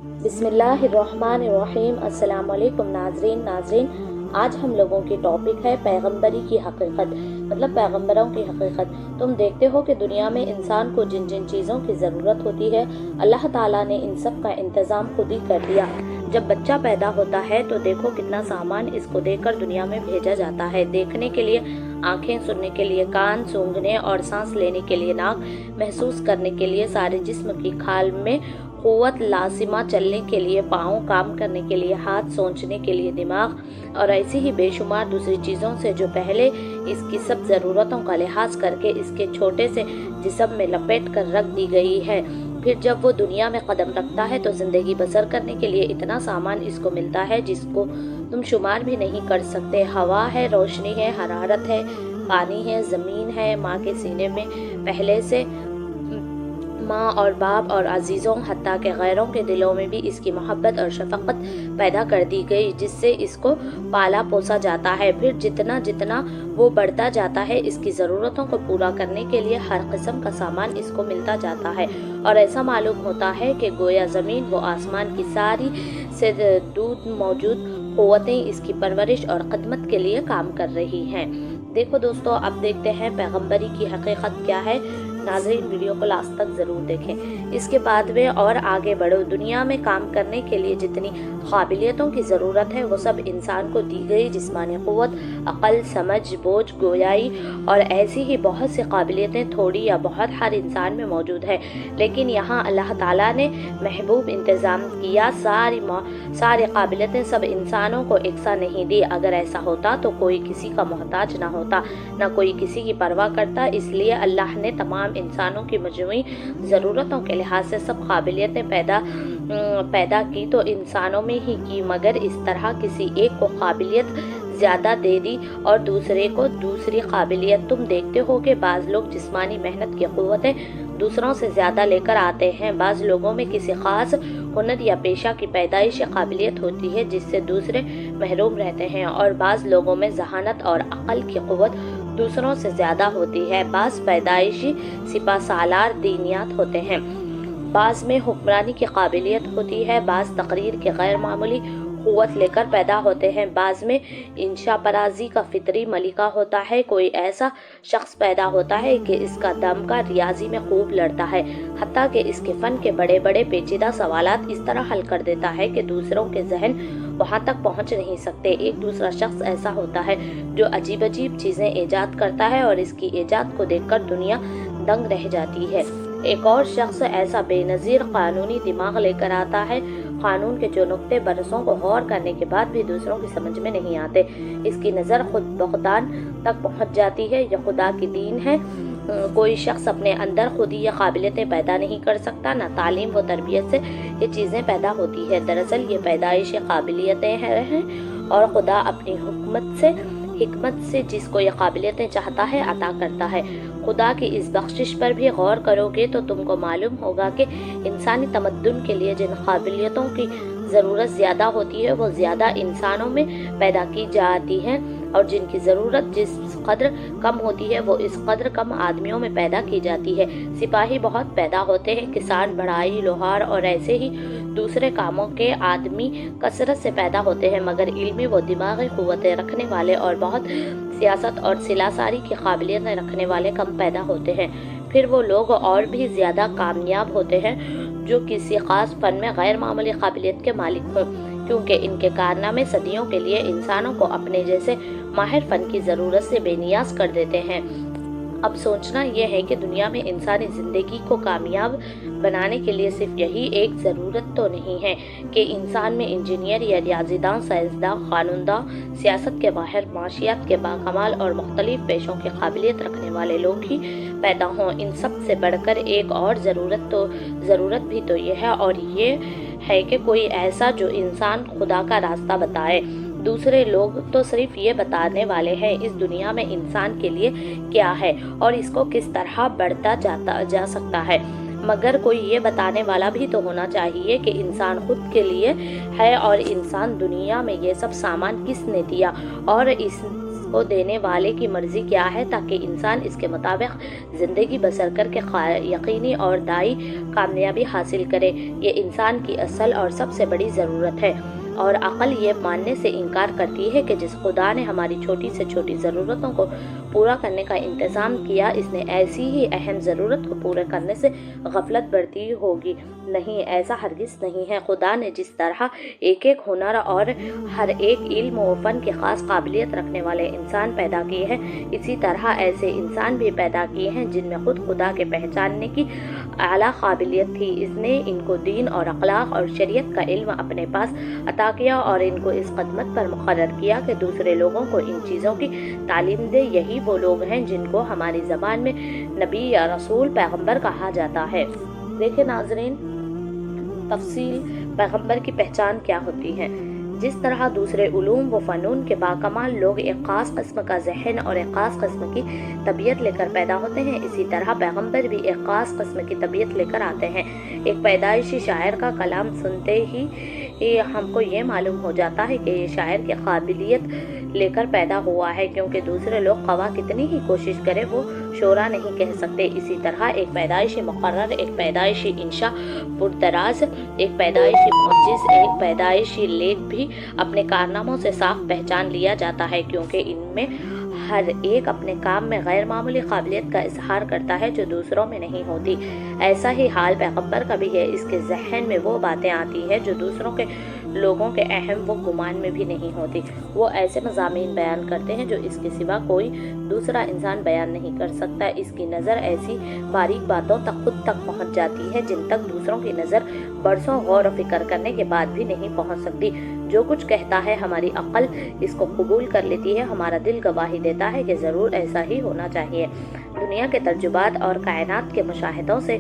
بسم اللہ الرحمن الرحیم۔ السلام علیکم ناظرین، آج ہم لوگوں کی ٹاپک ہے پیغمبری کی حقیقت، مطلب پیغمبروں کی حقیقت۔ تم دیکھتے ہو کہ دنیا میں انسان کو جن جن چیزوں کی ضرورت ہوتی ہے اللہ تعالیٰ نے ان سب کا انتظام خود ہی کر دیا۔ جب بچہ پیدا ہوتا ہے تو دیکھو کتنا سامان اس کو دے کر دنیا میں بھیجا جاتا ہے۔ دیکھنے کے لیے آنکھیں، سننے کے لیے کان، سونگھنے اور سانس لینے کے لیے ناک، محسوس کرنے کے لیے سارے جسم کی کھال میں قوت لازمہ، چلنے کے لیے پاؤں، کام کرنے کے لیے ہاتھ، سوچنے کے لیے دماغ، اور ایسی ہی بے شمار دوسری چیزوں سے جو پہلے اس کی سب ضرورتوں کا لحاظ کر کے اس کے چھوٹے سے جسم میں لپیٹ کر رکھ دی گئی ہے۔ پھر جب وہ دنیا میں قدم رکھتا ہے تو زندگی بسر کرنے کے لیے اتنا سامان اس کو ملتا ہے جس کو تم شمار بھی نہیں کر سکتے۔ ہوا ہے، روشنی ہے، حرارت ہے، پانی ہے، زمین ہے، ماں کے سینے میں پہلے سے ماں اور باپ اور عزیزوں، حتیٰ کہ غیروں کے دلوں میں بھی اس کی محبت اور شفقت پیدا کر دی گئی جس سے اس کو پالا پوسا جاتا ہے۔ پھر جتنا جتنا وہ بڑھتا جاتا ہے اس کی ضرورتوں کو پورا کرنے کے لیے ہر قسم کا سامان اس کو ملتا جاتا ہے، اور ایسا معلوم ہوتا ہے کہ گویا زمین و آسمان کی ساری سے دور موجود قوتیں اس کی پرورش اور خدمت کے لیے کام کر رہی ہیں۔ دیکھو دوستو، اب دیکھتے ہیں پیغمبری کی حقیقت کیا ہے۔ ناظرین، ویڈیو کو لاسٹ تک ضرور دیکھیں۔ اس کے بعد میں اور آگے بڑھو۔ دنیا میں کام کرنے کے لیے جتنی قابلیتوں کی ضرورت ہے وہ سب انسان کو دی گئی۔ جسمانی قوت، عقل، سمجھ بوجھ، گویائی اور ایسی ہی بہت سی قابلیتیں تھوڑی یا بہت ہر انسان میں موجود ہے، لیکن یہاں اللہ تعالیٰ نے محبوب انتظام کیا۔ ساری قابلیتیں سب انسانوں کو یکساں نہیں دی۔ اگر ایسا ہوتا تو کوئی کسی کا محتاج نہ ہوتا، نہ کوئی کسی کی پرواہ کرتا۔ اس لیے اللہ نے تمام انسانوں کی مجموعی ضرورتوں کے لحاظ سے سب قابلیتیں پیدا کی تو انسانوں میں ہی کی، مگر اس طرح کسی ایک کو قابلیت زیادہ دے دی اور دوسرے کو دوسری قابلیت۔ تم دیکھتے ہو کہ بعض لوگ جسمانی محنت کی قوتیں دوسروں سے زیادہ لے کر آتے ہیں۔ بعض لوگوں میں کسی خاص ہنر یا پیشہ کی پیدائشی قابلیت ہوتی ہے جس سے دوسرے محروم رہتے ہیں، اور بعض لوگوں میں ذہانت اور عقل کی قوت دوسروں سے زیادہ ہوتی ہے۔ بعض پیدائشی سپہ سالار دینیات ہوتے ہیں، بعض میں حکمرانی کی قابلیت ہوتی ہے، بعض تقریر کی غیر معمولی قوت لے کر پیدا ہوتے ہیں، بعض میں انشا پرازی کا فطری ملکہ ہوتا ہے۔ کوئی ایسا شخص پیدا ہوتا ہے کہ اس کا دم کا ریاضی میں خوب لڑتا ہے، حتیٰ کہ اس کے فن کے بڑے بڑے پیچیدہ سوالات اس طرح حل کر دیتا ہے کہ دوسروں کے ذہن وہاں تک پہنچ نہیں سکتے۔ ایک دوسرا شخص ایسا ہوتا ہے جو عجیب عجیب چیزیں ایجاد کرتا ہے اور اس کی ایجاد کو دیکھ کر دنیا دنگ رہ جاتی ہے۔ ایک اور شخص ایسا بے نظیر قانونی دماغ لے کر آتا ہے، قانون کے جو نکتے برسوں کو غور کرنے کے بعد بھی دوسروں کی سمجھ میں نہیں آتے۔ اس کی نظر خود بخودان تک پہنچ جاتی ہے۔ یہ خدا کی دین ہے۔ کوئی شخص اپنے اندر خود ہی یہ قابلیتیں پیدا نہیں کر سکتا، نہ تعلیم و تربیت سے یہ چیزیں پیدا ہوتی ہے۔ دراصل یہ پیدائشی قابلیتیں ہیں اور خدا اپنی حکمت سے جس کو یہ قابلیتیں چاہتا ہے عطا کرتا ہے۔ خدا کی اس بخشش پر بھی غور کرو گے تو تم کو معلوم ہوگا کہ انسانی تمدن کے لیے جن قابلیتوں کی ضرورت زیادہ ہوتی ہے وہ زیادہ انسانوں میں پیدا کی جاتی ہیں، اور جن کی ضرورت جس قدر کم ہوتی ہے وہ اس قدر کم آدمیوں میں پیدا کی جاتی ہے۔ سپاہی بہت پیدا ہوتے ہیں، کسان، بڑھائی، لوہار اور ایسے ہی دوسرے کاموں کے آدمی کثرت سے پیدا ہوتے ہیں، مگر علمی و دماغی قوتیں رکھنے والے اور بہت سیاست اور سلاساری کی قابلیتیں رکھنے والے کم پیدا ہوتے ہیں۔ پھر وہ لوگ اور بھی زیادہ کامیاب ہوتے ہیں جو کسی خاص فن میں غیر معمولی قابلیت کے مالک ہوں، کیونکہ ان کے کارنامے صدیوں کے لیے انسانوں کو اپنے جیسے ماہر فن کی ضرورت سے بے نیاز کر دیتے ہیں۔ اب سوچنا یہ ہے کہ دنیا میں انسانی زندگی کو کامیاب بنانے کے لیے صرف یہی ایک ضرورت تو نہیں ہے کہ انسان میں انجینئر یا ریاضیداں، سائنسداں، قانونداں، سیاست کے ماہر، معاشیات کے باکمال اور مختلف پیشوں کی قابلیت رکھنے والے لوگ ہی پیدا ہوں۔ ان سب سے بڑھ کر ایک اور ضرورت بھی تو یہ ہے، اور یہ ہے کہ کوئی ایسا جو انسان خدا کا راستہ بتائے۔ دوسرے لوگ تو صرف یہ بتانے والے ہیں اس دنیا میں انسان کے لیے کیا ہے اور اس کو کس طرح بڑھتا جا سکتا ہے، مگر کوئی یہ بتانے والا بھی تو ہونا چاہیے کہ انسان خود کے لیے ہے، اور انسان دنیا میں یہ سب سامان کس نے دیا اور को देने वाले की मर्जी क्या है ताकि इंसान इसके मुताबिक ज़िंदगी बसर करके यकीनी और दाई कामयाबी हासिल करे। ये इंसान की असल और सबसे बड़ी ज़रूरत है। और अक़ल ये मानने से इनकार करती है कि जिस खुदा ने हमारी छोटी से छोटी ज़रूरतों को पूरा करने का इंतज़ाम किया, इसने ऐसी ही अहम ज़रूरत को पूरा करने से गफलत बरती होगी। नहीं, ऐसा हरगिज़ नहीं है। खुदा ने जिस तरह एक एक हुनर और हर एक इल्म व फ़न की ख़ास काबिलियत रखने वाले इंसान पैदा किए हैं, इसी तरह ऐसे इंसान भी पैदा किए हैं जिनमें खुद खुदा के पहचानने की आला काबिलियत थी। इसने इनको दीन और अखलाक और शरीयत का इल्म अपने पास अता किया और इनको इस खदमत पर मुक़र्रर किया कि दूसरे लोगों को इन चीज़ों की तालीम दे। यही वो लोग हैं जिनको हमारी ज़बान में नबी या रसूल पैगंबर कहा जाता है। देखें नाज़रीन, तफसील पैगंबर की पहचान क्या होती है। जिस तरह दूसरे उलूम व फ़नून के बाकमाल लोग एक ख़ास किस्म का ज़हन और एक ख़ास किस्म की तबीयत लेकर पैदा होते हैं, इसी तरह पैगंबर भी एक ख़ास किस्म की तबीयत लेकर आते हैं। एक पैदाइशी शायर का कलाम सुनते ही हमको ये मालूम हो जाता है कि ये शायर की काबिलियत लेकर पैदा हुआ है, क्योंकि दूसरे लोग ख़वा कितनी ही कोशिश करें वो शोरा नहीं कह सकते। इसी तरह एक पैदाइशी मुक़र्रर, एक पैदाइशी इंशा पुरदराज, एक पैदाइशी मुअज्जिज़, एक पैदाइशी लेख भी अपने कारनामों से साफ पहचान लिया जाता है, क्योंकि इनमें हर एक अपने काम में गैर मामूली काबिलियत का इजहार करता है जो दूसरों में नहीं होती। ऐसा ही हाल पैगंबर का भी है। इसके जहन में वो बातें आती हैं जो दूसरों के लोगों के अहम व गुमान में भी नहीं होती। वो ऐसे मज़ामीन बयान करते हैं जो इसके सिवा कोई दूसरा इंसान बयान नहीं कर सकता। इसकी नज़र ऐसी बारीक बातों तक खुद तक पहुँच जाती है जिन तक दूसरों की नज़र बरसों गौर व फिक्र करने के बाद भी नहीं पहुँच सकती। जो कुछ कहता है हमारी अक्ल इसको कबूल कर लेती है, हमारा दिल गवाही देता है कि ज़रूर ऐसा ही होना चाहिए। दुनिया के तजुर्बात और कायनात के मुशाहिदों से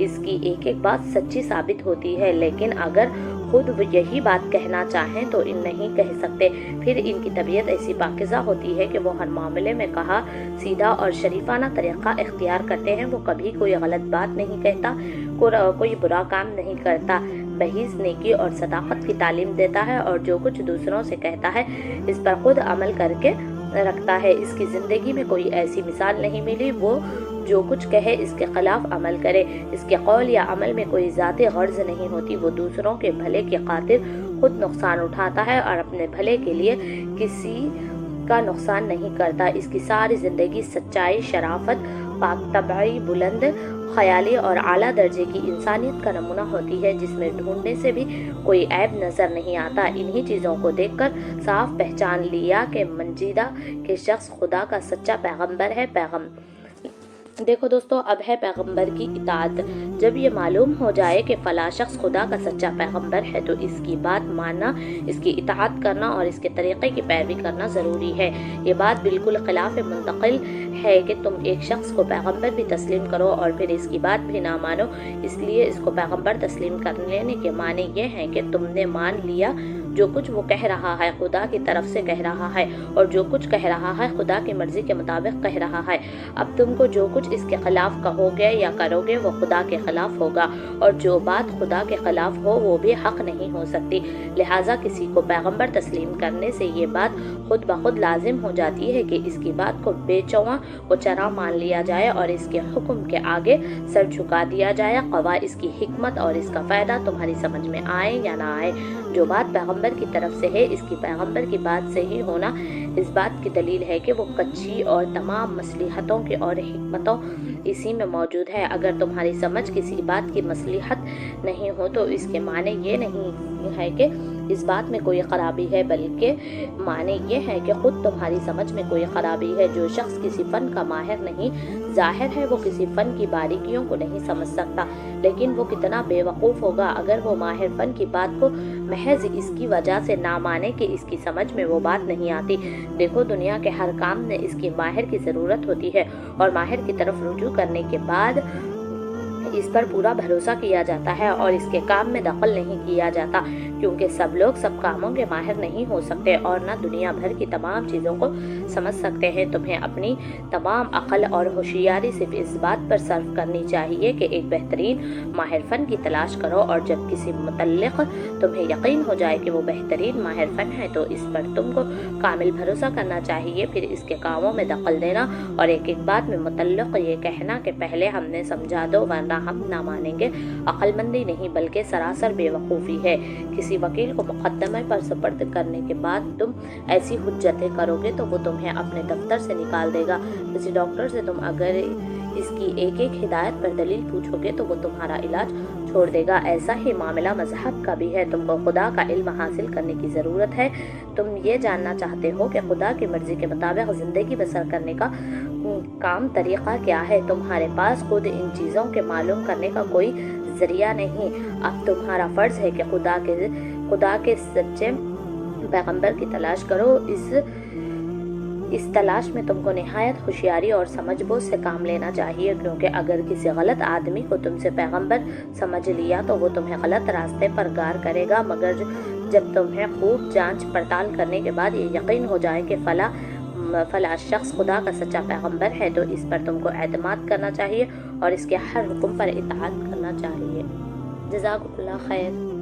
इसकी एक एक बात सच्ची साबित होती है, लेकिन अगर खुद यही बात कहना चाहें तो इन नहीं कह सकते। फिर इनकी तबीयत ऐसी पाकिज़ा होती है कि वो हर मामले में कहा सीधा और शरीफाना तरीक़ा इख्तियार करते हैं। वो कभी कोई गलत बात नहीं कहता, कोई बुरा काम नहीं करता, बहीस नेकी और सदाकत की तालीम देता है और जो कुछ दूसरों से कहता है इस पर खुद अमल करके रखता है। इसकी ज़िंदगी में कोई ऐसी मिसाल नहीं मिली वो जो कुछ कहे इसके खिलाफ अमल करे। इसके कौल या अमल में कोई ज़ाती गर्ज नहीं होती। वो दूसरों के भले की खातिर खुद नुकसान उठाता है और अपने भले के लिए किसी का नुकसान नहीं करता। इसकी सारी ज़िंदगी सच्चाई, शराफत, पाक तबई, बुलंद ख्याली और आला दर्जे की इंसानियत का नमूना होती है, जिसमें ढूंढने से भी कोई ऐब नज़र नहीं आता। इन्हीं चीज़ों को देखकर साफ पहचान लिया कि मंजीदा के शख्स खुदा का सच्चा पैगंबर है। देखो दोस्तों, अब है पैगंबर की इताअत। जब ये मालूम हो जाए कि फ़ला शख्स खुदा का सच्चा पैगंबर है तो इसकी बात मानना, इसकी इताअत करना और इसके तरीक़े की पैरवी करना ज़रूरी है। ये बात बिल्कुल खिलाफ मुंतकिल है कि तुम एक शख्स को पैगंबर भी तस्लीम करो और फिर इसकी बात भी ना मानो। इसलिए इसको पैगंबर तस्लीम कर लेने के माने ये हैं कि तुमने मान लिया जो कुछ वो कह रहा है खुदा की तरफ से कह रहा है, और जो कुछ कह रहा है खुदा की मर्ज़ी के मुताबिक कह रहा है। अब तुमको जो कुछ इसके खिलाफ कहोगे या करोगे वो खुदा के खिलाफ होगा, और जो बात खुदा के खिलाफ हो वो भी हक नहीं हो सकती। लिहाजा किसी को पैगंबर तस्लीम करने से ये बात खुद ब खुद लाजिम हो जाती है कि इसकी बात को बेचौवा व चरा मान लिया जाए और इसके हुक्म के आगे सर झुका दिया जाए, ख़वा इसकी हिकमत और इसका फ़ायदा तुम्हारी समझ में आए या ना आए। जो बात पैगंबर की तरफ से है इसकी पैगंबर की बात से ही होना इस बात की दलील है कि वो कच्ची और तमाम मसलिहतों के और हिकमतों इसी में मौजूद है। अगर तुम्हारी समझ किसी बात की मसलिहत नहीं हो तो इसके माने ये नहीं है कि इस बात में कोई ख़राबी है, बल्कि माने ये है कि ख़ुद तुम्हारी समझ में कोई ख़राबी है। जो शख्स किसी फ़न का माहिर नहीं, ज़ाहिर है वो किसी फ़न की बारीकियों को नहीं समझ सकता, लेकिन वो कितना बेवकूफ़ होगा अगर वो माहिर फ़न की बात को महज इसकी वजह से ना माने कि इसकी समझ में वो बात नहीं आती। देखो, दुनिया के हर काम में इसकी माहिर की ज़रूरत होती है और माहिर की तरफ रुजू करने के बाद इस पर पूरा भरोसा किया जाता है और इसके काम में दखल नहीं किया जाता, क्योंकि सब लोग सब कामों के माहिर नहीं हो सकते और न दुनिया भर की तमाम चीज़ों को समझ सकते हैं। तुम्हें अपनी तमाम अक्ल और होशियारी सिर्फ इस बात पर सर्व करनी चाहिए कि एक बेहतरीन माहिर फन की तलाश करो, और जब किसी मुतल्लिक़ तुम्हें यकीन हो जाए कि वो बेहतरीन माहिर फन है तो इस पर तुमको कामिल भरोसा करना चाहिए, फिर इसके कामों में दखल देना और एक एक बात में मुतल्लिक़ ये कहना कि पहले हमने समझा दो वरना हम ना मानेंगे, अक्लमंदी नहीं बल्कि सरासर बेवकूफ़ी है। किसी वकील को मुकदमे पर सुपर्द करने के बाद तुम ऐसी हुज्जतें करोगे तो वो तुम्हें अपने दफ्तर से निकाल देगा। किसी डॉक्टर से तुम अगर इसकी एक एक हिदायत पर दलील पूछोगे तो वो तुम्हारा इलाज छोड़ देगा। ऐसा ही मामला मजहब का भी है। तुमको खुदा का इल्म हासिल करने की ज़रूरत है। तुम ये जानना चाहते हो कि खुदा की मर्ज़ी के मुताबिक ज़िंदगी बसर करने का काम तरीक़ा क्या है। तुम्हारे पास खुद इन चीज़ों के मालूम करने का कोई ज़रिया नहीं। अब तुम्हारा फ़र्ज़ है कि खुदा के सच्चे पैगंबर की तलाश करो। इस तलाश में तुमको निहायत होशियारी और समझबूझ से काम लेना चाहिए, क्योंकि अगर किसी गलत आदमी को तुमसे पैगंबर समझ लिया तो वो तुम्हें गलत रास्ते पर गार करेगा, मगर जब तुम्हें खूब जांच पड़ताल करने के बाद ये यकीन हो जाए कि फला शख्स खुदा का सच्चा पैगंबर है तो इस पर तुमको एतमाद करना चाहिए और इसके हर हुक्म पर इताअत करना चाहिए। जज़ाकुमुल्लाह खैर।